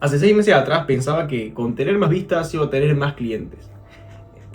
Hace 6 meses atrás pensaba que con tener más vistas iba a tener más clientes.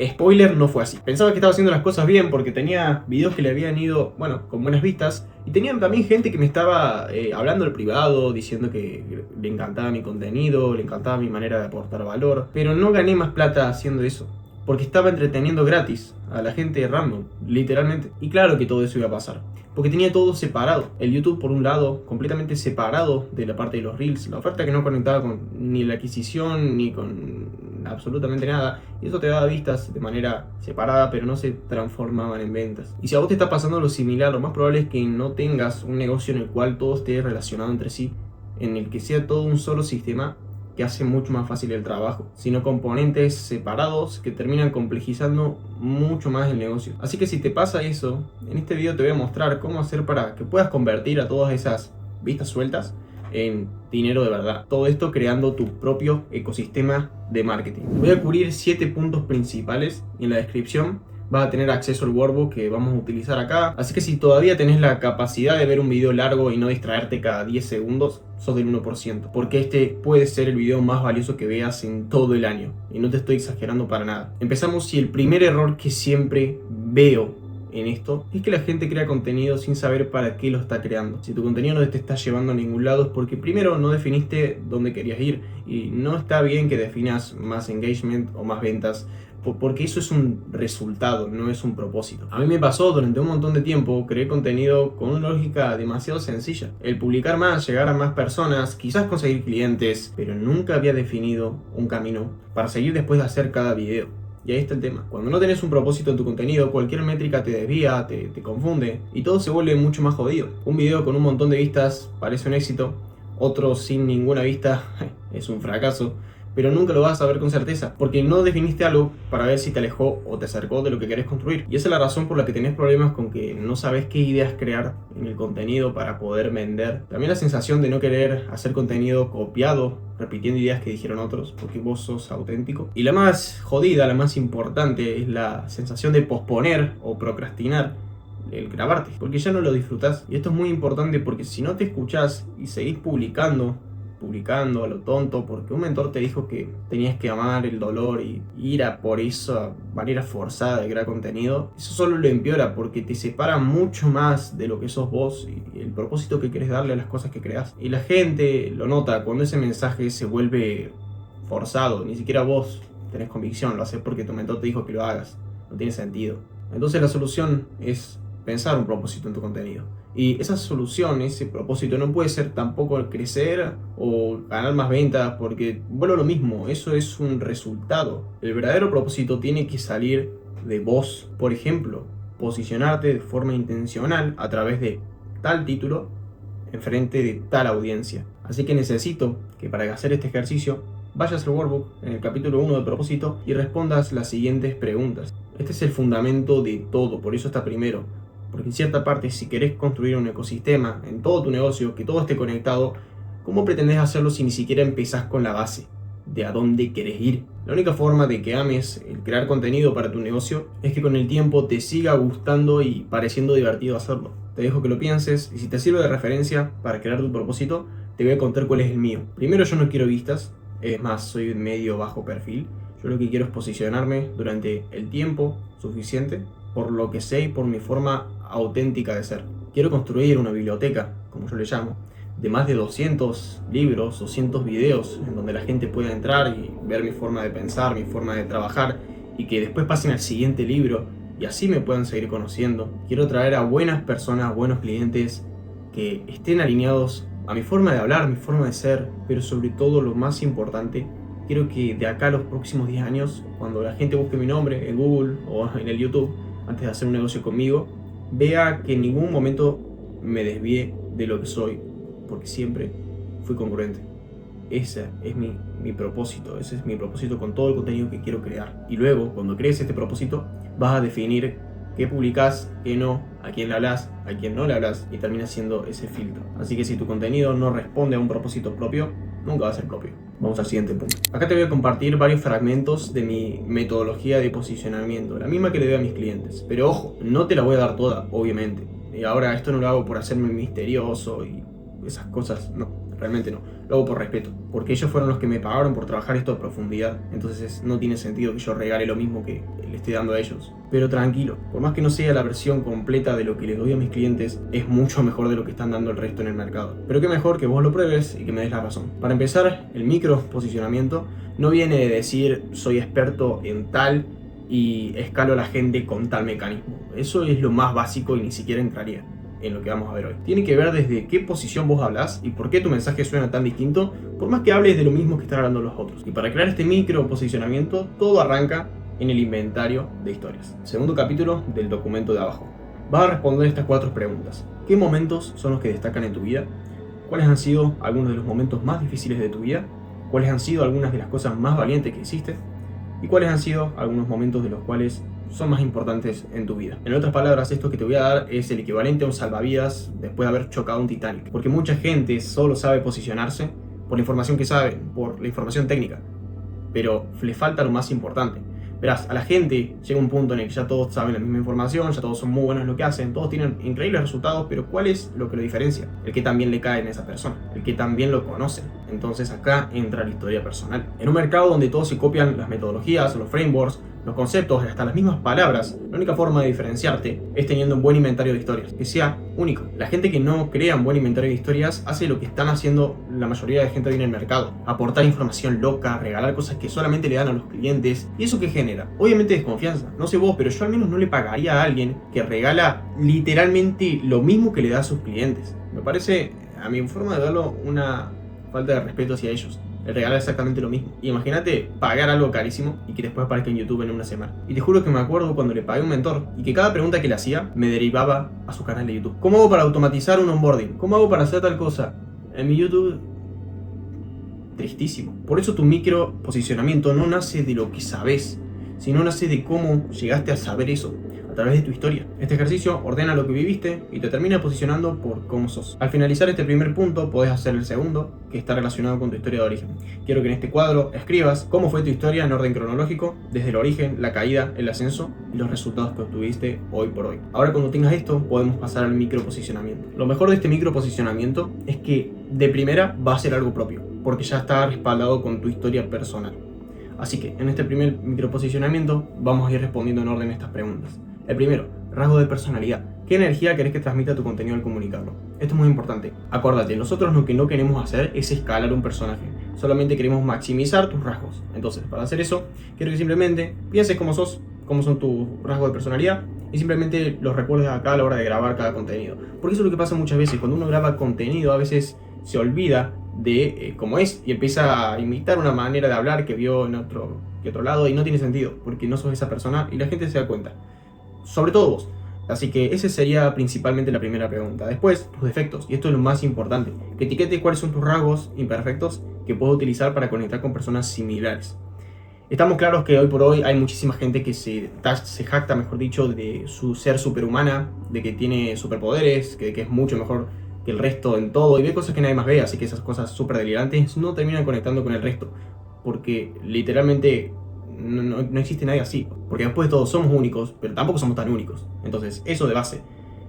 Spoiler, no fue así. Pensaba que estaba haciendo las cosas bien porque tenía videos que le habían ido, bueno, con buenas vistas. Y tenía también gente que me estaba hablando al privado, diciendo que le encantaba mi contenido, le encantaba mi manera de aportar valor. Pero no gané más plata haciendo eso, porque estaba entreteniendo gratis a la gente random, literalmente. Y claro que todo eso iba a pasar, porque tenía todo separado. El YouTube por un lado, completamente separado de la parte de los Reels. La oferta que no conectaba con ni la adquisición, ni con absolutamente nada. Y eso te daba vistas de manera separada, pero no se transformaban en ventas. Y si a vos te está pasando lo similar, lo más probable es que no tengas un negocio en el cual todo esté relacionado entre sí, en el que sea todo un solo sistema que hace mucho más fácil el trabajo, sino componentes separados que terminan complejizando mucho más el negocio. Así que si te pasa eso, en este video te voy a mostrar cómo hacer para que puedas convertir a todas esas vistas sueltas en dinero de verdad. Todo esto creando tu propio ecosistema de marketing. Voy a cubrir 7 puntos principales y en la descripción vas a tener acceso al workbook que vamos a utilizar acá. Así que si todavía tenés la capacidad de ver un video largo y no distraerte cada 10 segundos, sos del 1%. Porque este puede ser el video más valioso que veas en todo el año. Y no te estoy exagerando para nada. Empezamos y el primer error que siempre veo en esto es que la gente crea contenido sin saber para qué lo está creando. Si tu contenido no te está llevando a ningún lado es porque primero no definiste dónde querías ir, y no está bien que definas más engagement o más ventas, porque eso es un resultado, no es un propósito. A mí me pasó durante un montón de tiempo, creé contenido con una lógica demasiado sencilla: el publicar más, llegar a más personas, quizás conseguir clientes, pero nunca había definido un camino para seguir después de hacer cada video. Y ahí está el tema. Cuando no tenés un propósito en tu contenido, cualquier métrica te desvía, te confunde, y todo se vuelve mucho más jodido. Un video con un montón de vistas parece un éxito, otro sin ninguna vista es un fracaso, pero nunca lo vas a saber con certeza, porque no definiste algo para ver si te alejó o te acercó de lo que querés construir. Y esa es la razón por la que tenés problemas con que no sabes qué ideas crear en el contenido para poder vender. También la sensación de no querer hacer contenido copiado, repitiendo ideas que dijeron otros, porque vos sos auténtico. Y la más jodida, la más importante, es la sensación de posponer o procrastinar el grabarte, porque ya no lo disfrutás. Y esto es muy importante, porque si no te escuchás y seguís publicando a lo tonto porque un mentor te dijo que tenías que amar el dolor y ir a por esa manera forzada de crear contenido, eso solo lo empeora, porque te separa mucho más de lo que sos vos y el propósito que querés darle a las cosas que creas. Y la gente lo nota cuando ese mensaje se vuelve forzado. Ni siquiera vos tenés convicción, lo haces porque tu mentor te dijo que lo hagas. No tiene sentido. Entonces la solución es pensar un propósito en tu contenido. Y esa solución, ese propósito, no puede ser tampoco el crecer o ganar más ventas, porque vuelvo a lo mismo, eso es un resultado. El verdadero propósito tiene que salir de vos. Por ejemplo, posicionarte de forma intencional a través de tal título enfrente de tal audiencia. Así que necesito que para hacer este ejercicio vayas al workbook en el capítulo 1 de propósito y respondas las siguientes preguntas. Este es el fundamento de todo, por eso está primero. Porque en cierta parte, si querés construir un ecosistema en todo tu negocio, que todo esté conectado, ¿cómo pretendés hacerlo si ni siquiera empezás con la base de a dónde querés ir? La única forma de que ames el crear contenido para tu negocio es que con el tiempo te siga gustando y pareciendo divertido hacerlo. Te dejo que lo pienses, y si te sirve de referencia para crear tu propósito, te voy a contar cuál es el mío. Primero, yo no quiero vistas, es más, soy medio bajo perfil. Yo lo que quiero es posicionarme durante el tiempo suficiente por lo que sé y por mi forma auténtica de ser. Quiero construir una biblioteca, como yo le llamo, de más de 200 libros, 200 videos, en donde la gente pueda entrar y ver mi forma de pensar, mi forma de trabajar, y que después pasen al siguiente libro y así me puedan seguir conociendo. Quiero traer a buenas personas, buenos clientes que estén alineados a mi forma de hablar, mi forma de ser, pero sobre todo, lo más importante, quiero que de acá a los próximos 10 años, cuando la gente busque mi nombre en Google o en el YouTube, antes de hacer un negocio conmigo, vea que en ningún momento me desvié de lo que soy, porque siempre fui congruente. Ese es mi propósito, ese es mi propósito con todo el contenido que quiero crear. Y luego, cuando crees este propósito, vas a definir qué publicás, qué no, a quién le hablas, a quién no le hablas, y termina siendo ese filtro. Así que si tu contenido no responde a un propósito propio, nunca va a ser propio. Vamos al siguiente punto. Acá te voy a compartir varios fragmentos de mi metodología de posicionamiento, la misma que le doy a mis clientes. Pero ojo, no te la voy a dar toda, obviamente. Y ahora esto no lo hago por hacerme misterioso y esas cosas, no. realmente no. Lo hago por respeto, porque ellos fueron los que me pagaron por trabajar esto a profundidad. Entonces no tiene sentido que yo regale lo mismo que le estoy dando a ellos. Pero tranquilo, por más que no sea la versión completa de lo que les doy a mis clientes, es mucho mejor de lo que están dando el resto en el mercado. Pero qué mejor que vos lo pruebes y que me des la razón. Para empezar, el micro posicionamiento no viene de decir soy experto en tal y escalo a la gente con tal mecanismo. Eso es lo más básico y ni siquiera entraría en lo que vamos a ver hoy. Tiene que ver desde qué posición vos hablas y por qué tu mensaje suena tan distinto, por más que hables de lo mismo que están hablando los otros. Y para crear este micro posicionamiento, todo arranca en el inventario de historias. Segundo capítulo del documento de abajo. Vas a responder estas 4 preguntas. ¿Qué momentos son los que destacan en tu vida? ¿Cuáles han sido algunos de los momentos más difíciles de tu vida? ¿Cuáles han sido algunas de las cosas más valientes que hiciste? ¿Y cuáles han sido algunos momentos de los cuales son más importantes en tu vida? En otras palabras, esto que te voy a dar es el equivalente a un salvavidas después de haber chocado un Titanic. Porque mucha gente solo sabe posicionarse por la información que sabe, por la información técnica. Pero le falta lo más importante. Verás, a la gente llega un punto en el que ya todos saben la misma información, ya todos son muy buenos en lo que hacen, todos tienen increíbles resultados, pero ¿cuál es lo que lo diferencia? El que también le cae en esa persona, el que también lo conoce. Entonces acá entra la historia personal. En un mercado donde todos se copian las metodologías, los frameworks, los conceptos y hasta las mismas palabras, la única forma de diferenciarte es teniendo un buen inventario de historias, que sea único. La gente que no crea un buen inventario de historias hace lo que están haciendo la mayoría de gente hoy en el mercado: aportar información loca, regalar cosas que solamente le dan a los clientes. ¿Y eso qué genera? Obviamente desconfianza. No sé vos, pero yo al menos no le pagaría a alguien que regala literalmente lo mismo que le da a sus clientes. Me parece, a mi forma de verlo, una falta de respeto hacia ellos. Le regala exactamente lo mismo. Imagínate pagar algo carísimo y que después aparezca en YouTube en una semana. Y te juro que me acuerdo cuando le pagué a un mentor y que cada pregunta que le hacía me derivaba a su canal de YouTube. ¿Cómo hago para automatizar un onboarding? ¿Cómo hago para hacer tal cosa? En mi YouTube, tristísimo. Por eso tu micro posicionamiento no nace de lo que sabes, sino nace de cómo llegaste a saber eso a través de tu historia. Este ejercicio ordena lo que viviste y te termina posicionando por cómo sos. Al finalizar este primer punto, podés hacer el segundo, que está relacionado con tu historia de origen. Quiero que en este cuadro escribas cómo fue tu historia en orden cronológico, desde el origen, la caída, el ascenso y los resultados que obtuviste hoy por hoy. Ahora, cuando tengas esto, podemos pasar al micro posicionamiento. Lo mejor de este micro posicionamiento es que de primera va a ser algo propio, porque ya está respaldado con tu historia personal. Así que en este primer microposicionamiento vamos a ir respondiendo en orden estas preguntas. El primero, rasgo de personalidad. ¿Qué energía querés que transmita tu contenido al comunicarlo? Esto es muy importante. Acuérdate, nosotros lo que no queremos hacer es escalar un personaje. Solamente queremos maximizar tus rasgos. Entonces, para hacer eso, quiero que simplemente pienses cómo sos, cómo son tus rasgos de personalidad y simplemente los recuerdes acá a la hora de grabar cada contenido. Porque eso es lo que pasa muchas veces. Cuando uno graba contenido, a veces se olvida de cómo es y empieza a imitar una manera de hablar que vio en otro lado y no tiene sentido porque no sos esa persona y la gente se da cuenta, sobre todo vos. Así que esa sería principalmente la primera pregunta. Después, tus defectos, y esto es lo más importante, que etiquetes cuáles son tus rasgos imperfectos que puedes utilizar para conectar con personas similares. Estamos claros que hoy por hoy hay muchísima gente que se jacta, mejor dicho, de su ser superhumana, de que tiene superpoderes, que es mucho mejor que el resto en todo, y ve cosas que nadie más ve, así que esas cosas súper delirantes no terminan conectando con el resto, porque literalmente no existe nadie así, porque después de todo somos únicos, pero tampoco somos tan únicos. Entonces, eso de base.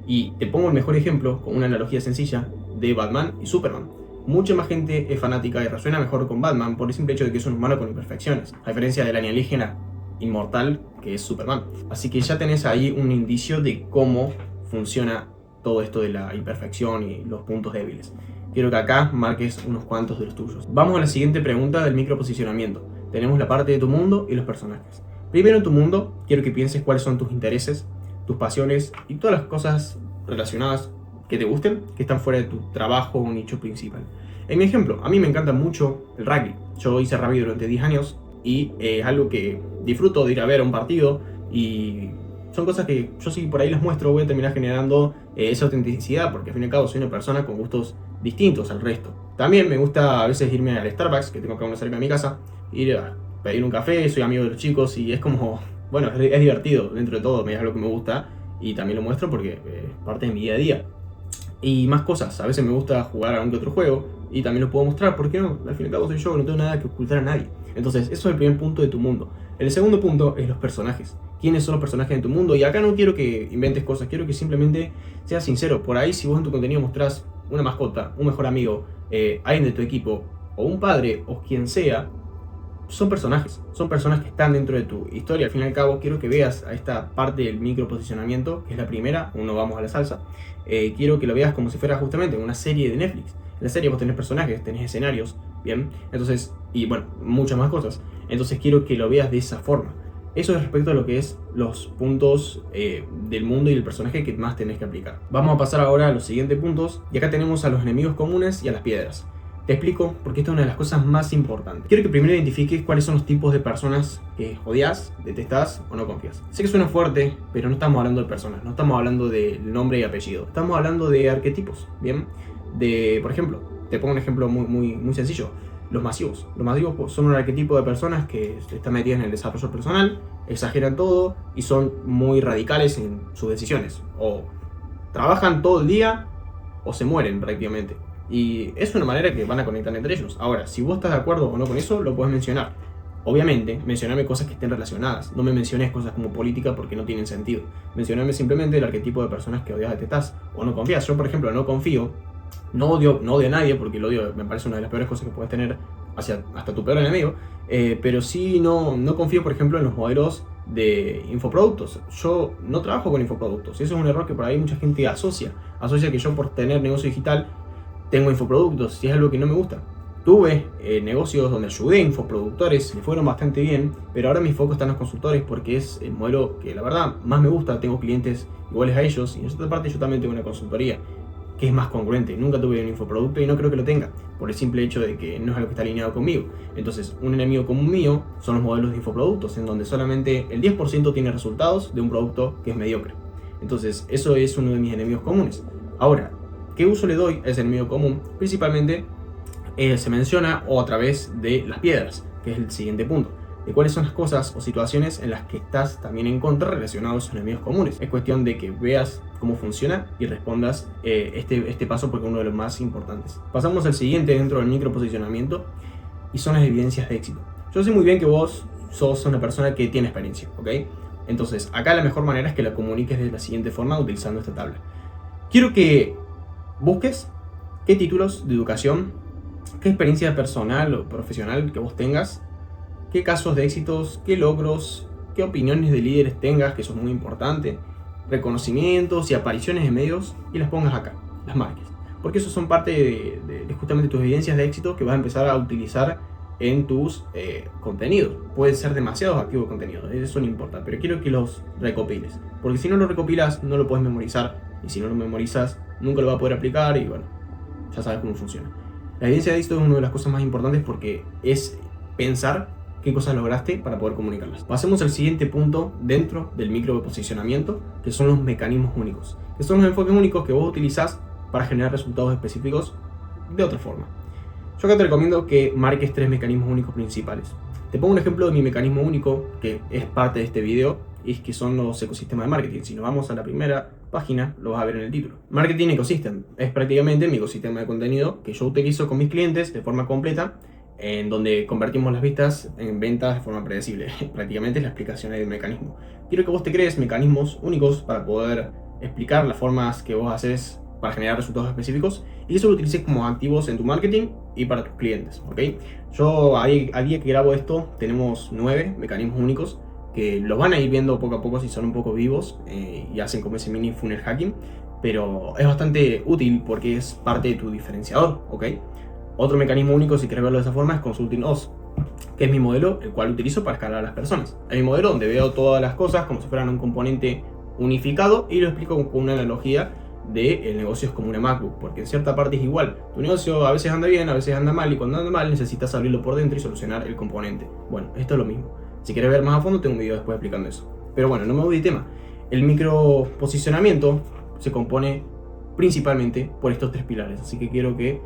Y te pongo el mejor ejemplo con una analogía sencilla de Batman y Superman. Mucha más gente es fanática y resuena mejor con Batman por el simple hecho de que es un humano con imperfecciones, a diferencia del alienígena inmortal que es Superman. Así que ya tenés ahí un indicio de cómo funciona todo esto de la imperfección y los puntos débiles. Quiero que acá marques unos cuantos de los tuyos. Vamos a la siguiente pregunta del microposicionamiento. Tenemos la parte de tu mundo y los personajes. Primero, en tu mundo, quiero que pienses cuáles son tus intereses, tus pasiones y todas las cosas relacionadas que te gusten, que están fuera de tu trabajo o nicho principal. En mi ejemplo, a mí me encanta mucho el rugby. Yo hice rugby durante 10 años y es algo que disfruto de ir a ver a un partido, y son cosas que yo, si por ahí las muestro, voy a terminar generando esa autenticidad, porque al fin y al cabo soy una persona con gustos distintos al resto. También me gusta a veces irme al Starbucks, que tengo acá uno cerca de mi casa, ir a pedir un café, soy amigo de los chicos y es como, bueno, es divertido dentro de todo, es algo que me gusta y también lo muestro porque es parte de mi día a día. Y más cosas, a veces me gusta jugar a un que otro juego y también lo puedo mostrar, porque no, al fin y al cabo soy yo, no tengo nada que ocultar a nadie. Entonces, eso es el primer punto de tu mundo. El segundo punto es los personajes. ¿Quiénes son los personajes de tu mundo? Y acá no quiero que inventes cosas, quiero que simplemente seas sincero. Por ahí, si vos en tu contenido mostrás una mascota, un mejor amigo, alguien de tu equipo, o un padre, o quien sea, son personajes. Son personas que están dentro de tu historia. Al fin y al cabo, quiero que veas a esta parte del microposicionamiento, que es la primera, uno vamos a la salsa. Quiero que lo veas como si fuera justamente una serie de Netflix. En la serie vos tenés personajes, tenés escenarios, ¿bien? Entonces, y bueno, muchas más cosas. Entonces quiero que lo veas de esa forma. Eso es respecto a lo que es los puntos del mundo y del personaje que más tenés que aplicar. Vamos a pasar ahora a los siguientes puntos. Y acá tenemos a los enemigos comunes y a las piedras. Te explico porque esta es una de las cosas más importantes. Quiero que primero identifiques cuáles son los tipos de personas que odias, detestás o no confías. Sé que suena fuerte, pero no estamos hablando de personas, no estamos hablando de nombre y apellido. Estamos hablando de arquetipos, ¿bien? Por ejemplo, te pongo un ejemplo muy sencillo. Los masivos. Los masivos son un arquetipo de personas que están metidas en el desarrollo personal, exageran todo y son muy radicales en sus decisiones. O trabajan todo el día o se mueren prácticamente. Y es una manera que van a conectar entre ellos. Ahora, si vos estás de acuerdo o no con eso, lo puedes mencionar. Obviamente, mencioname cosas que estén relacionadas. No me menciones cosas como política porque no tienen sentido. Mencioname simplemente el arquetipo de personas que odias, detestás o no confías. Yo, por ejemplo, no confío. No odio a nadie porque el odio me parece una de las peores cosas que puedes tener hacia hasta tu peor enemigo. Pero sí no confío, por ejemplo, en los modelos de infoproductos. Yo no trabajo con infoproductos. Y eso es un error que por ahí mucha gente asocia. Asocia que yo por tener negocio digital tengo infoproductos, y es algo que no me gusta. Tuve negocios donde ayudé a infoproductores, le fueron bastante bien, pero ahora mi foco está en los consultores porque es el modelo que la verdad más me gusta. Tengo clientes iguales a ellos y en otra parte yo también tengo una consultoría que es más congruente. Nunca tuve un infoproducto y no creo que lo tenga, por el simple hecho de que no es algo que está alineado conmigo. Entonces, un enemigo común mío son los modelos de infoproductos, en donde solamente el 10% tiene resultados de un producto que es mediocre. Entonces, eso es uno de mis enemigos comunes. Ahora, ¿qué uso le doy a ese enemigo común? Principalmente se menciona o a través de las piedras, que es el siguiente punto. De cuáles son las cosas o situaciones en las que estás también en contra relacionados a esos enemigos comunes. Es cuestión de que veas cómo funciona y respondas este paso porque es uno de los más importantes. Pasamos al siguiente dentro del microposicionamiento y son las evidencias de éxito. Yo sé muy bien que vos sos una persona que tiene experiencia, ¿ok? Entonces, acá la mejor manera es que la comuniques de la siguiente forma utilizando esta tabla. Quiero que busques qué títulos de educación, qué experiencia personal o profesional que vos tengas, qué casos de éxitos, qué logros, qué opiniones de líderes tengas, que eso es muy importante, reconocimientos y apariciones en medios, y las pongas acá, las marques. Porque eso son parte de justamente tus evidencias de éxito que vas a empezar a utilizar en tus contenidos. Pueden ser demasiados activos contenidos, eso no importa, pero quiero que los recopiles. Porque si no lo recopilas, no lo puedes memorizar, y si no lo memorizas, nunca lo vas a poder aplicar y bueno, ya sabes cómo funciona. La evidencia de éxito es una de las cosas más importantes porque es pensar qué cosas lograste para poder comunicarlas. Pasemos al siguiente punto dentro del microposicionamiento, que son los mecanismos únicos, que son los enfoques únicos que vos utilizás para generar resultados específicos de otra forma. Yo acá te recomiendo que marques 3 mecanismos únicos principales. Te pongo un ejemplo de mi mecanismo único, que es parte de este video, y es que son los ecosistemas de marketing. Si nos vamos a la primera página, lo vas a ver en el título. Marketing Ecosystem es prácticamente mi ecosistema de contenido que yo utilizo con mis clientes de forma completa, en donde convertimos las vistas en ventas de forma predecible. Prácticamente es la explicación del mecanismo. Quiero que vos te crees mecanismos únicos para poder explicar las formas que vos haces para generar resultados específicos y eso lo utilices como activos en tu marketing y para tus clientes, ¿ok? Yo al día que grabo esto tenemos 9 mecanismos únicos que los van a ir viendo poco a poco si son un poco vivos y hacen como ese mini funnel hacking, pero es bastante útil porque es parte de tu diferenciador, ¿ok? Otro mecanismo único, si quieres verlo de esa forma, es Consulting Us, que es mi modelo, el cual utilizo para escalar a las personas. Es mi modelo donde veo todas las cosas como si fueran un componente unificado y lo explico con una analogía de el negocio es como una MacBook, porque en cierta parte es igual. Tu negocio a veces anda bien, a veces anda mal, y cuando anda mal necesitas abrirlo por dentro y solucionar el componente. Bueno, esto es lo mismo. Si quieres ver más a fondo, tengo un video después explicando eso. Pero bueno, no me voy de tema. El microposicionamiento se compone principalmente por estos 3 pilares, así que quiero que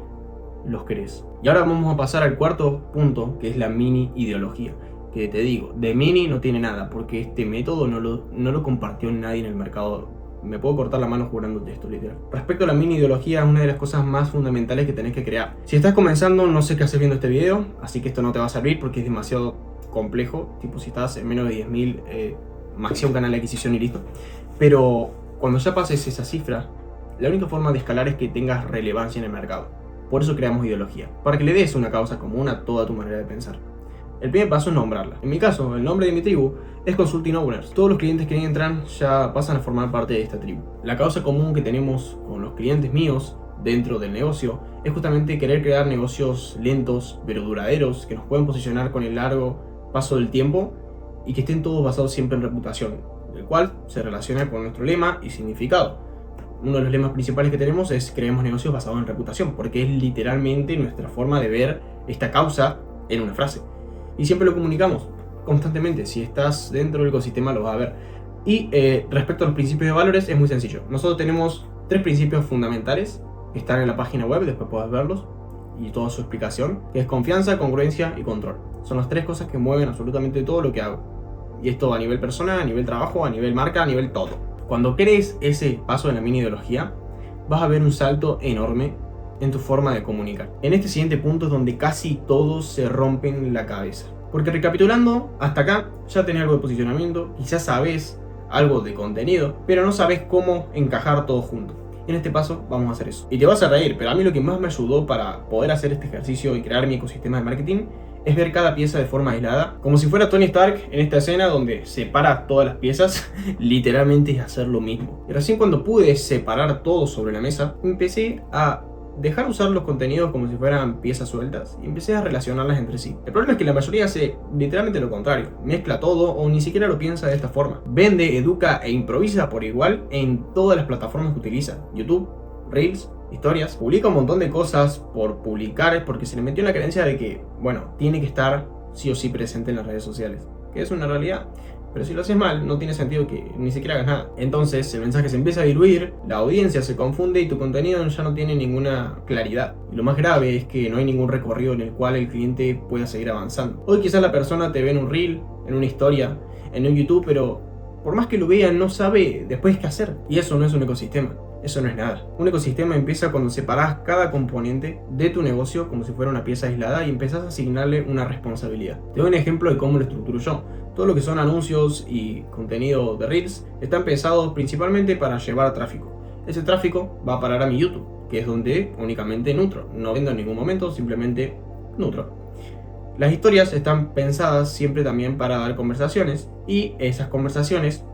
los crees. Y ahora vamos a pasar al cuarto punto, que es la mini ideología. Que te digo, de mini no tiene nada, porque este método no lo compartió nadie en el mercado. Me puedo cortar la mano jurándote esto, literal. Respecto a la mini ideología, es una de las cosas más fundamentales que tenés que crear. Si estás comenzando, no sé qué haces viendo este video, así que esto no te va a servir porque es demasiado complejo. Tipo, si estás en menos de 10.000, máximo un canal de adquisición y listo. Pero cuando ya pases esa cifra, la única forma de escalar es que tengas relevancia en el mercado. Por eso creamos ideología, para que le des una causa común a toda tu manera de pensar. El primer paso es nombrarla. En mi caso, el nombre de mi tribu es Consulting Owners. Todos los clientes que entran ya pasan a formar parte de esta tribu. La causa común que tenemos con los clientes míos dentro del negocio es justamente querer crear negocios lentos pero duraderos, que nos puedan posicionar con el largo paso del tiempo y que estén todos basados siempre en reputación, el cual se relaciona con nuestro lema y significado. Uno de los lemas principales que tenemos es: creemos negocios basados en reputación, porque es literalmente nuestra forma de ver esta causa en una frase. Y siempre lo comunicamos constantemente. Si estás dentro del ecosistema lo vas a ver. Y respecto a los principios de valores es muy sencillo. Nosotros tenemos 3 principios fundamentales que están en la página web, después puedes verlos y toda su explicación, que es confianza, congruencia y control. Son las 3 cosas que mueven absolutamente todo lo que hago. Y esto a nivel persona, a nivel trabajo, a nivel marca, a nivel todo. Cuando crees ese paso en la mini ideología, vas a ver un salto enorme en tu forma de comunicar. En este siguiente punto es donde casi todos se rompen la cabeza. Porque recapitulando, hasta acá ya tenés algo de posicionamiento, quizás sabes algo de contenido, pero no sabes cómo encajar todo junto. En este paso vamos a hacer eso. Y te vas a reír, pero a mí lo que más me ayudó para poder hacer este ejercicio y crear mi ecosistema de marketing es ver cada pieza de forma aislada, como si fuera Tony Stark en esta escena donde separa todas las piezas. Literalmente es hacer lo mismo. Y recién cuando pude separar todo sobre la mesa, empecé a dejar de usar los contenidos como si fueran piezas sueltas y empecé a relacionarlas entre sí. El problema es que la mayoría hace literalmente lo contrario, mezcla todo o ni siquiera lo piensa de esta forma. Vende, educa e improvisa por igual en todas las plataformas que utiliza: YouTube, Reels, historias. Publica un montón de cosas por publicar porque se le metió en la creencia de que, bueno, tiene que estar sí o sí presente en las redes sociales, que es una realidad. Pero si lo haces mal, no tiene sentido que ni siquiera hagas nada. Entonces el mensaje se empieza a diluir, la audiencia se confunde y tu contenido ya no tiene ninguna claridad. Y lo más grave es que no hay ningún recorrido en el cual el cliente pueda seguir avanzando. Hoy quizás la persona te ve en un reel, en una historia, en un YouTube, pero por más que lo vea no sabe después qué hacer. Y eso no es un ecosistema. Eso no es nada. Un ecosistema empieza cuando separás cada componente de tu negocio como si fuera una pieza aislada y empezás a asignarle una responsabilidad. Te doy un ejemplo de cómo lo estructuro yo. Todo lo que son anuncios y contenido de Reels están pensados principalmente para llevar tráfico. Ese tráfico va a parar a mi YouTube, que es donde únicamente nutro. No vendo en ningún momento, simplemente nutro. Las historias están pensadas siempre también para dar conversaciones y esas conversaciones,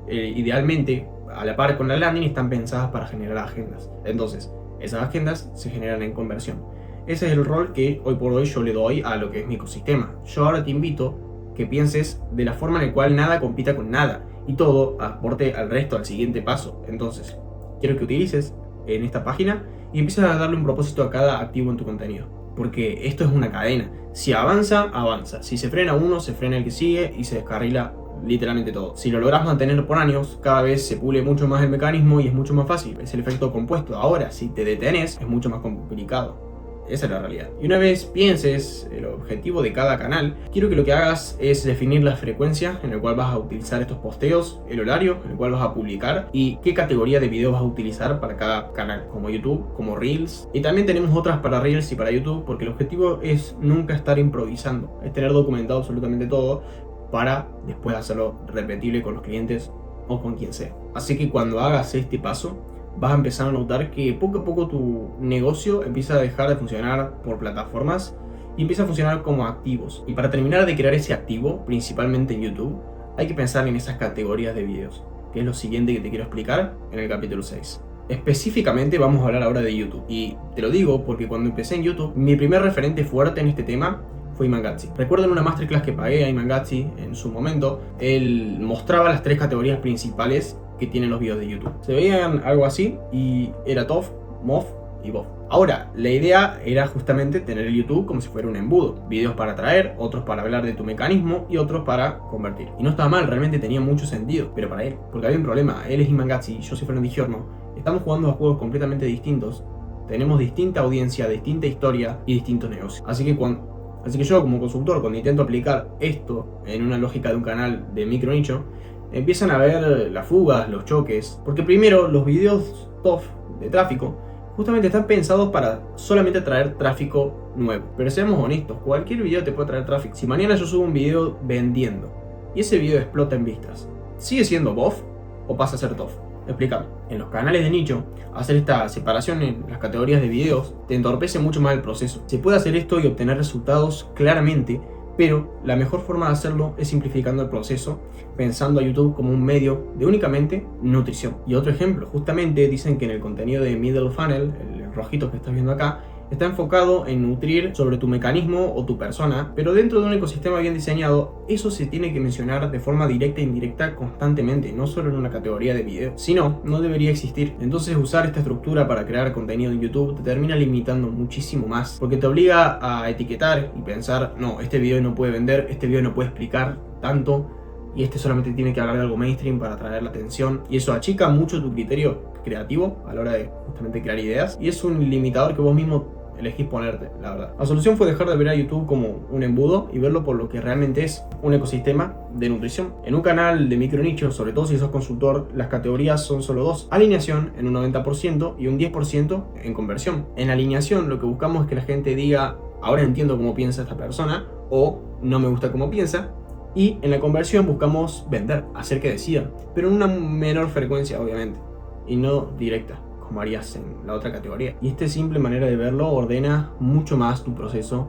idealmente, a la par con la landing, están pensadas para generar agendas. Entonces, esas agendas se generan en conversión. Ese es el rol que hoy por hoy yo le doy a lo que es mi ecosistema. Yo ahora te invito que pienses de la forma en la cual nada compita con nada y todo aporte al resto, al siguiente paso. Entonces, quiero que utilices en esta página y empieces a darle un propósito a cada activo en tu contenido. Porque esto es una cadena. Si avanza, avanza. Si se frena uno, se frena el que sigue y se descarrila literalmente todo. Si lo logras mantener por años, cada vez se pule mucho más el mecanismo y es mucho más fácil. Es el efecto compuesto. Ahora, si te detenes, es mucho más complicado. Esa es la realidad. Y una vez pienses el objetivo de cada canal, quiero que lo que hagas es definir la frecuencia en la cual vas a utilizar estos posteos, el horario en el cual vas a publicar y qué categoría de video vas a utilizar para cada canal, como YouTube, como Reels. Y también tenemos otras para Reels y para YouTube, porque el objetivo es nunca estar improvisando, es tener documentado absolutamente todo para después hacerlo repetible con los clientes o con quien sea. Así que cuando hagas este paso, vas a empezar a notar que poco a poco tu negocio empieza a dejar de funcionar por plataformas y empieza a funcionar como activos. Y para terminar de crear ese activo, principalmente en YouTube, hay que pensar en esas categorías de videos, que es lo siguiente que te quiero explicar en el capítulo 6. Específicamente vamos a hablar ahora de YouTube. Y te lo digo porque cuando empecé en YouTube, mi primer referente fuerte en este tema fue Iman Gadzhi. Recuerdo en una masterclass que pagué a Iman Gadzhi en su momento, él mostraba las 3 categorías principales que tienen los videos de YouTube. Se veían algo así y era TOF, MOF y BOF. Ahora, la idea era justamente tener el YouTube como si fuera un embudo. Videos para atraer, otros para hablar de tu mecanismo y otros para convertir. Y no estaba mal, realmente tenía mucho sentido, pero para él. Porque había un problema, él es Iman Gadzhi, yo soy Fernando Di Giorno. Estamos jugando a juegos completamente distintos. Tenemos distinta audiencia, distinta historia y distintos negocios. Así que yo como consultor, cuando intento aplicar esto en una lógica de un canal de micro nicho, empiezan a ver las fugas, los choques. Porque primero, los videos TOF de tráfico justamente están pensados para solamente traer tráfico nuevo. Pero seamos honestos, cualquier video te puede traer tráfico. Si mañana yo subo un video vendiendo y ese video explota en vistas, ¿sigue siendo BOF o pasa a ser TOF? Explícame. En los canales de nicho, hacer esta separación en las categorías de videos te entorpece mucho más el proceso. Se puede hacer esto y obtener resultados claramente, pero la mejor forma de hacerlo es simplificando el proceso, pensando a YouTube como un medio de únicamente nutrición. Y otro ejemplo, justamente dicen que en el contenido de Middle Funnel, el rojito que estás viendo acá, está enfocado en nutrir sobre tu mecanismo o tu persona, pero dentro de un ecosistema bien diseñado, eso se tiene que mencionar de forma directa e indirecta constantemente, no solo en una categoría de video. Si no, no debería existir. Entonces usar esta estructura para crear contenido en YouTube te termina limitando muchísimo más, porque te obliga a etiquetar y pensar, no, este video no puede vender, este video no puede explicar tanto, y este solamente tiene que hablar de algo mainstream para atraer la atención, y eso achica mucho tu criterio creativo a la hora de justamente crear ideas, y es un limitador que vos mismo elegís ponerte, la verdad. La solución fue dejar de ver a YouTube como un embudo y verlo por lo que realmente es, un ecosistema de nutrición. En un canal de micro nicho, sobre todo si sos consultor, las categorías son solo dos: alineación en un 90% y un 10% en conversión. En alineación lo que buscamos es que la gente diga, ahora entiendo cómo piensa esta persona, o no me gusta cómo piensa. Y en la conversión buscamos vender, hacer que decidan, pero en una menor frecuencia obviamente, y no directa, como harías en la otra categoría. Y esta simple manera de verlo ordena mucho más tu proceso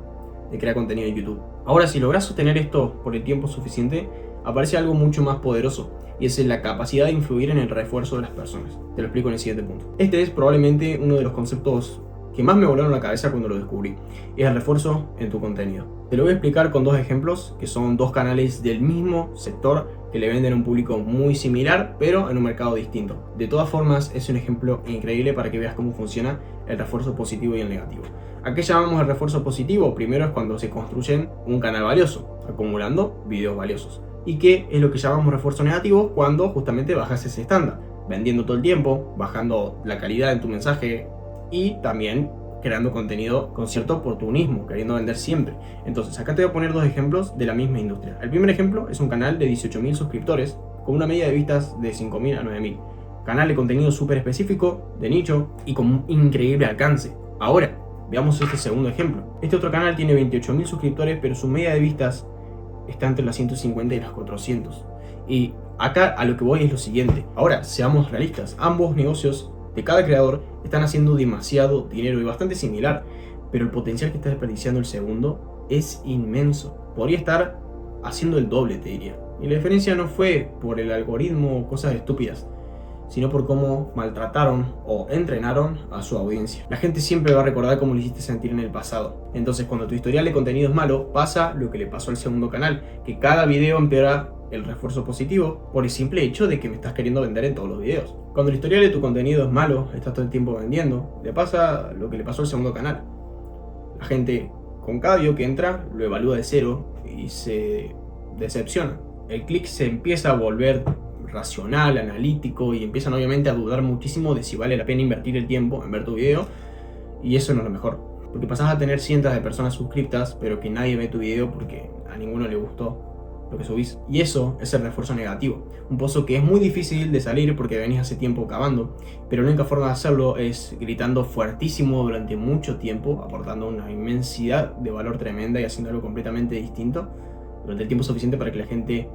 de crear contenido en YouTube. Ahora, si logras sostener esto por el tiempo suficiente, aparece algo mucho más poderoso, y es la capacidad de influir en el refuerzo de las personas. Te lo explico en el siguiente punto. Este es probablemente uno de los conceptos que más me volaron la cabeza cuando lo descubrí, es el refuerzo en tu contenido. Te lo voy a explicar con dos ejemplos, que son dos canales del mismo sector que le venden a un público muy similar, pero en un mercado distinto. De todas formas, es un ejemplo increíble para que veas cómo funciona el refuerzo positivo y el negativo. ¿A qué llamamos el refuerzo positivo? Primero es cuando se construyen un canal valioso, acumulando videos valiosos. ¿Y qué es lo que llamamos refuerzo negativo? Cuando justamente bajas ese estándar, vendiendo todo el tiempo, bajando la calidad en tu mensaje, y también creando contenido con cierto oportunismo, queriendo vender siempre. Entonces acá te voy a poner dos ejemplos de la misma industria. El primer ejemplo es un canal de 18.000 suscriptores con una media de vistas de 5.000 a 9.000. Canal de contenido súper específico, de nicho y con un increíble alcance. Ahora, veamos este segundo ejemplo. Este otro canal tiene 28.000 suscriptores, pero su media de vistas está entre las 150 y las 400. Y acá a lo que voy es lo siguiente. Ahora, seamos realistas. Ambos negocios de cada creador están haciendo demasiado dinero y bastante similar, pero el potencial que está desperdiciando el segundo es inmenso. Podría estar haciendo el doble, te diría. Y la diferencia no fue por el algoritmo o cosas estúpidas, sino por cómo maltrataron o entrenaron a su audiencia. La gente siempre va a recordar cómo lo hiciste sentir en el pasado. Entonces, cuando tu historial de contenido es malo, pasa lo que le pasó al segundo canal, que cada video empeora el refuerzo positivo por el simple hecho de que me estás queriendo vender en todos los videos. Cuando el historial de tu contenido es malo, estás todo el tiempo vendiendo, le pasa lo que le pasó al segundo canal. La gente con cada video que entra lo evalúa de cero y se decepciona. El clic se empieza a volver racional, analítico, y empiezan obviamente a dudar muchísimo de si vale la pena invertir el tiempo en ver tu video, y eso no es lo mejor, porque pasás a tener cientos de personas suscriptas pero que nadie ve tu video porque a ninguno le gustó lo que subís, y eso es el refuerzo negativo, un pozo que es muy difícil de salir porque venís hace tiempo cavando, pero la única forma de hacerlo es gritando fuertísimo durante mucho tiempo, aportando una inmensidad de valor tremenda y haciendo algo completamente distinto durante el tiempo suficiente para que la gente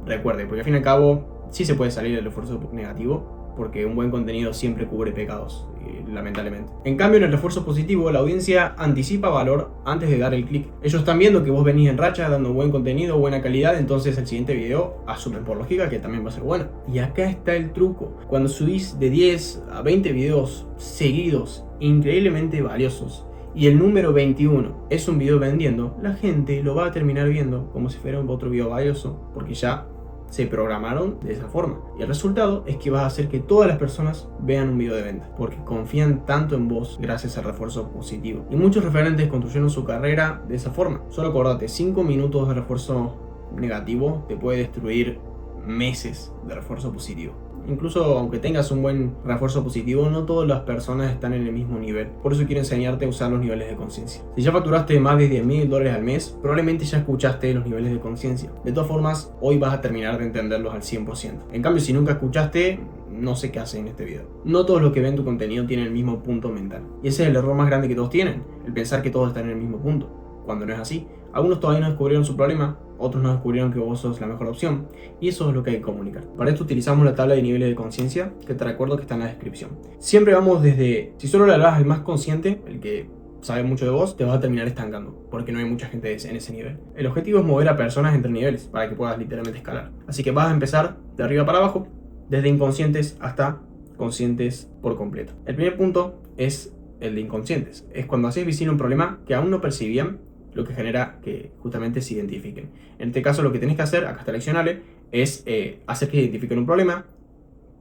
recuerde, porque al fin y al cabo sí se puede salir del refuerzo negativo, porque un buen contenido siempre cubre pecados, lamentablemente. En cambio, en el refuerzo positivo, la audiencia anticipa valor antes de dar el clic. Ellos están viendo que vos venís en racha dando buen contenido, buena calidad, entonces el siguiente video asumen por lógica que también va a ser bueno. Y acá está el truco. Cuando subís de 10 a 20 videos seguidos, increíblemente valiosos, y el número 21 es un video vendiendo, la gente lo va a terminar viendo como si fuera otro video valioso, porque ya se programaron de esa forma. Y el resultado es que vas a hacer que todas las personas vean un video de venta, porque confían tanto en vos gracias al refuerzo positivo. Y muchos referentes construyeron su carrera de esa forma. Solo acordate, 5 minutos de refuerzo negativo te puede destruir meses de refuerzo positivo. Incluso aunque tengas un buen refuerzo positivo, no todas las personas están en el mismo nivel. Por eso quiero enseñarte a usar los niveles de conciencia. Si ya facturaste más de $10.000 al mes, probablemente ya escuchaste los niveles de conciencia. De todas formas, hoy vas a terminar de entenderlos al 100%. En cambio, si nunca escuchaste, no sé qué hace en este video. No todos los que ven tu contenido tienen el mismo punto mental. Y ese es el error más grande que todos tienen, el pensar que todos están en el mismo punto, cuando no es así. Algunos todavía no descubrieron su problema, otros no descubrieron que vos sos la mejor opción, y eso es lo que hay que comunicar. Para esto utilizamos la tabla de niveles de conciencia, que te recuerdo que está en la descripción. Siempre vamos desde, si solo le hablas al más consciente, el que sabe mucho de vos, te vas a terminar estancando, porque no hay mucha gente en ese nivel. El objetivo es mover a personas entre niveles, para que puedas literalmente escalar. Así que vas a empezar de arriba para abajo, desde inconscientes hasta conscientes por completo. El primer punto es el de inconscientes. Es cuando haces visible un problema que aún no percibían, lo que genera que justamente se identifiquen. En este caso lo que tenés que hacer, acá está el accionable, es hacer que identifiquen un problema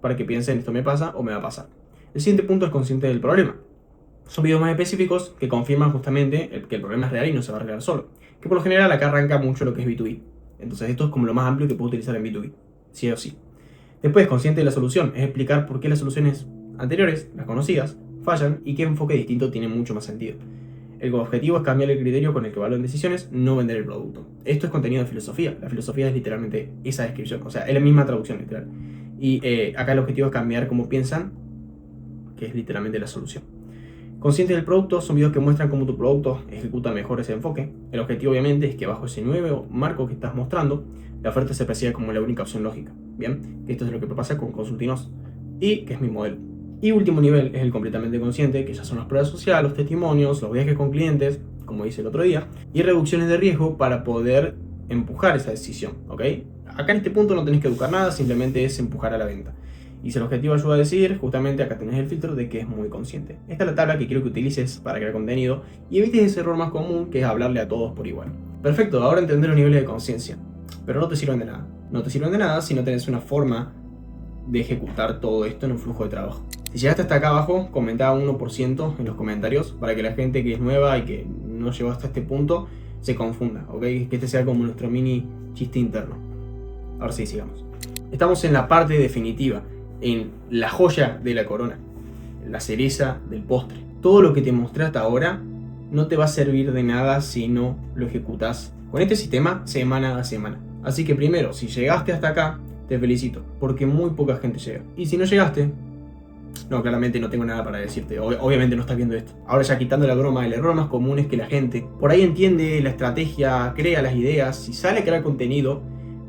para que piensen esto me pasa o me va a pasar. El siguiente punto es consciente del problema. Son videos más específicos que confirman justamente que el problema es real y no se va a arreglar solo. Que por lo general acá arranca mucho lo que es B2B. Entonces esto es como lo más amplio que puedo utilizar en B2B, sí o sí. Después, consciente de la solución, es explicar por qué las soluciones anteriores, las conocidas, fallan y qué enfoque distinto tiene mucho más sentido. El objetivo es cambiar el criterio con el que evalúan decisiones, no vender el producto. Esto es contenido de filosofía. La filosofía es literalmente esa descripción, o sea, es la misma traducción literal. Y acá el objetivo es cambiar cómo piensan, que es literalmente la solución. Conscientes del producto son videos que muestran cómo tu producto ejecuta mejor ese enfoque. El objetivo obviamente es que bajo ese nuevo marco que estás mostrando, la oferta se perciba como la única opción lógica. Bien, esto es lo que pasa con Consultinos y que es mi modelo. Y último nivel es el completamente consciente, que ya son las pruebas sociales, los testimonios, los viajes con clientes, como hice el otro día, y reducciones de riesgo para poder empujar esa decisión, ¿ok? Acá en este punto no tenés que educar nada, simplemente es empujar a la venta. Y si el objetivo ayuda a decir, justamente acá tenés el filtro de que es muy consciente. Esta es la tabla que quiero que utilices para crear contenido y evites ese error más común que es hablarle a todos por igual. Perfecto, ahora entender los niveles de conciencia, pero no te sirven de nada. No te sirven de nada si no tenés una forma de ejecutar todo esto en un flujo de trabajo. Si llegaste hasta acá abajo, comenta 1% en los comentarios para que la gente que es nueva y que no llegó hasta este punto se confunda, ¿ok? Que este sea como nuestro mini chiste interno. Ahora sí, sigamos. Estamos en la parte definitiva, en la joya de la corona, la cereza del postre. Todo lo que te mostré hasta ahora no te va a servir de nada si no lo ejecutas con este sistema semana a semana. Así que primero, si llegaste hasta acá, te felicito, porque muy poca gente llega. Y si no llegaste, no, claramente no tengo nada para decirte. Obviamente no estás viendo esto. Ahora ya quitando la broma, el error más común es que la gente por ahí entiende la estrategia, crea las ideas y sale a crear contenido,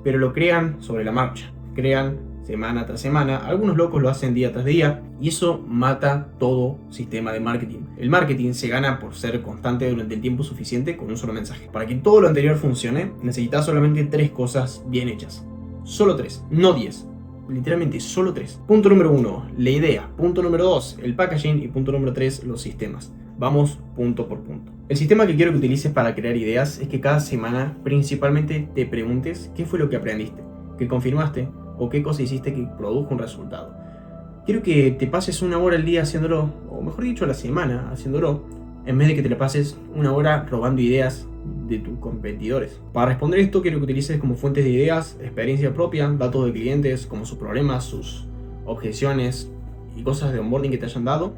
pero lo crean sobre la marcha. Crean semana tras semana. Algunos locos lo hacen día tras día y eso mata todo sistema de marketing. El marketing se gana por ser constante durante el tiempo suficiente con un solo mensaje. Para que todo lo anterior funcione, necesitas solamente 3 cosas bien hechas. Solo 3, no 10. Literalmente solo 3. Punto número 1, la idea. Punto número 2, el packaging. Y punto número 3, los sistemas. Vamos punto por punto. El sistema que quiero que utilices para crear ideas es que cada semana principalmente te preguntes qué fue lo que aprendiste, qué confirmaste o qué cosa hiciste que produjo un resultado. Quiero que te pases 1 hora al día haciéndolo, o mejor dicho a la semana haciéndolo, en vez de que te la pases 1 hora robando ideas de tus competidores. Para responder esto quiero que utilices como fuentes de ideas, experiencia propia, datos de clientes, como sus problemas, sus objeciones y cosas de onboarding que te hayan dado,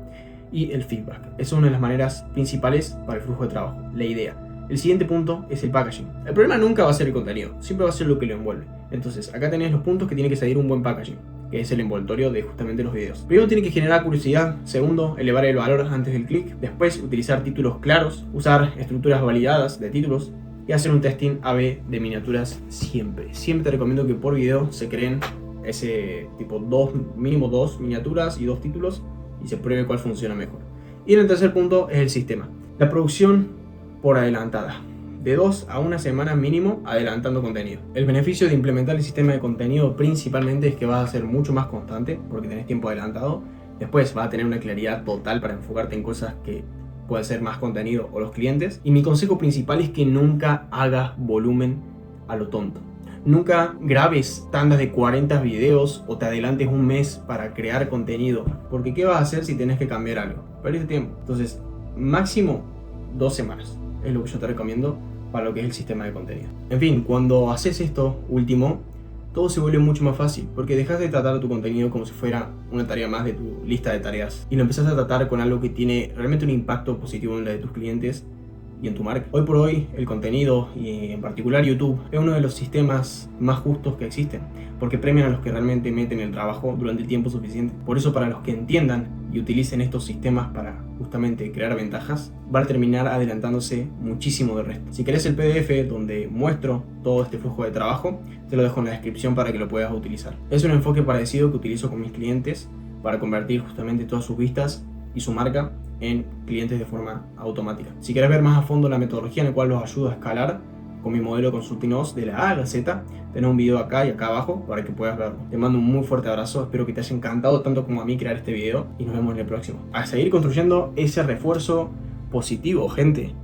y el feedback. Esa es una de las maneras principales para el flujo de trabajo, la idea. El siguiente punto es el packaging. El problema nunca va a ser el contenido, siempre va a ser lo que lo envuelve. Entonces, acá tenés los puntos que tiene que seguir un buen packaging, que es el envoltorio de justamente los videos. Primero tiene que generar curiosidad, segundo, elevar el valor antes del clic, después utilizar títulos claros, usar estructuras validadas de títulos y hacer un testing A/B de miniaturas siempre. Siempre te recomiendo que por video se creen ese tipo mínimo 2 miniaturas y 2 títulos y se pruebe cuál funciona mejor. Y en el tercer punto es el sistema. La producción por adelantada. De 2 a 1 semana mínimo adelantando contenido. El beneficio de implementar el sistema de contenido principalmente es que vas a ser mucho más constante porque tenés tiempo adelantado. Después vas a tener una claridad total para enfocarte en cosas que puede ser más contenido o los clientes. Y mi consejo principal es que nunca hagas volumen a lo tonto. Nunca grabes tandas de 40 videos o te adelantes un mes para crear contenido. Porque ¿qué vas a hacer si tenés que cambiar algo? Perdiste tiempo. Entonces, máximo 2 semanas. Es lo que yo te recomiendo para lo que es el sistema de contenido. En fin, cuando haces esto último, todo se vuelve mucho más fácil, porque dejas de tratar tu contenido como si fuera una tarea más de tu lista de tareas y lo empezás a tratar con algo que tiene realmente un impacto positivo en la de tus clientes y en tu marca. Hoy por hoy el contenido, y en particular YouTube, es uno de los sistemas más justos que existen, porque premian a los que realmente meten el trabajo durante el tiempo suficiente. Por eso, para los que entiendan y utilicen estos sistemas para justamente crear ventajas, van a terminar adelantándose muchísimo del resto. Si querés el PDF donde muestro todo este flujo de trabajo, te lo dejo en la descripción para que lo puedas utilizar. Es un enfoque parecido que utilizo con mis clientes para convertir justamente todas sus vistas y su marca en clientes de forma automática. Si quieres ver más a fondo la metodología en la cual los ayudo a escalar con mi modelo Consulting OS de la A a la Z, tenés un video acá y acá abajo para que puedas verlo. Te mando un muy fuerte abrazo, espero que te haya encantado tanto como a mí crear este video y nos vemos en el próximo. A seguir construyendo ese refuerzo positivo, gente.